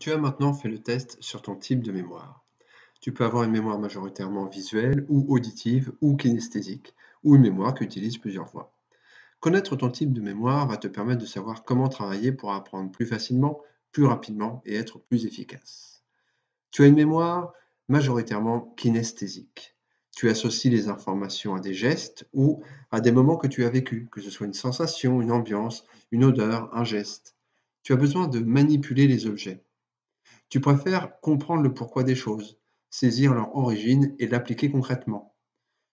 Tu as maintenant fait le test sur ton type de mémoire. Tu peux avoir une mémoire majoritairement visuelle ou auditive ou kinesthésique, ou une mémoire qui utilise plusieurs voies. Connaître ton type de mémoire va te permettre de savoir comment travailler pour apprendre plus facilement, plus rapidement et être plus efficace. Tu as une mémoire majoritairement kinesthésique. Tu associes les informations à des gestes ou à des moments que tu as vécus, que ce soit une sensation, une ambiance, une odeur, un geste. Tu as besoin de manipuler les objets. Tu préfères comprendre le pourquoi des choses, saisir leur origine et l'appliquer concrètement.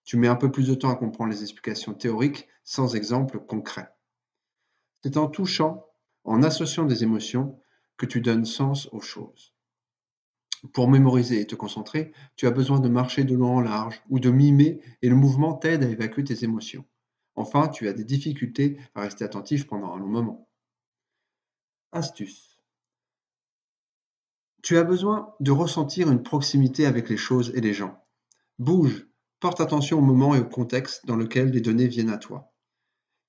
Tu mets un peu plus de temps à comprendre les explications théoriques sans exemple concret. C'est en touchant, en associant des émotions, que tu donnes sens aux choses. Pour mémoriser et te concentrer, tu as besoin de marcher de long en large ou de mimer et le mouvement t'aide à évacuer tes émotions. Enfin, tu as des difficultés à rester attentif pendant un long moment. Astuce. Tu as besoin de ressentir une proximité avec les choses et les gens. Bouge, porte attention au moment et au contexte dans lequel les données viennent à toi.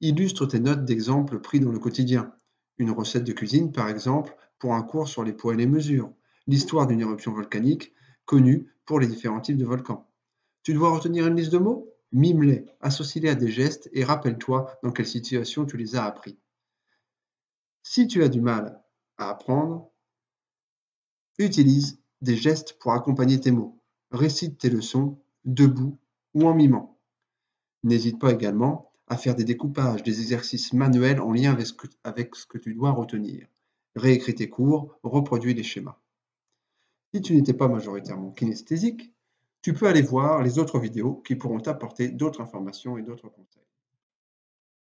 Illustre tes notes d'exemples pris dans le quotidien. Une recette de cuisine, par exemple, pour un cours sur les poids et les mesures. L'histoire d'une éruption volcanique, connue pour les différents types de volcans. Tu dois retenir une liste de mots? Mime-les, associe-les à des gestes et rappelle-toi dans quelle situation tu les as appris. Si tu as du mal à apprendre, utilise des gestes pour accompagner tes mots. Récite tes leçons debout ou en mimant. N'hésite pas également à faire des découpages, des exercices manuels en lien avec ce que tu dois retenir. Réécris tes cours, reproduis les schémas. Si tu n'étais pas majoritairement kinesthésique, tu peux aller voir les autres vidéos qui pourront t'apporter d'autres informations et d'autres conseils.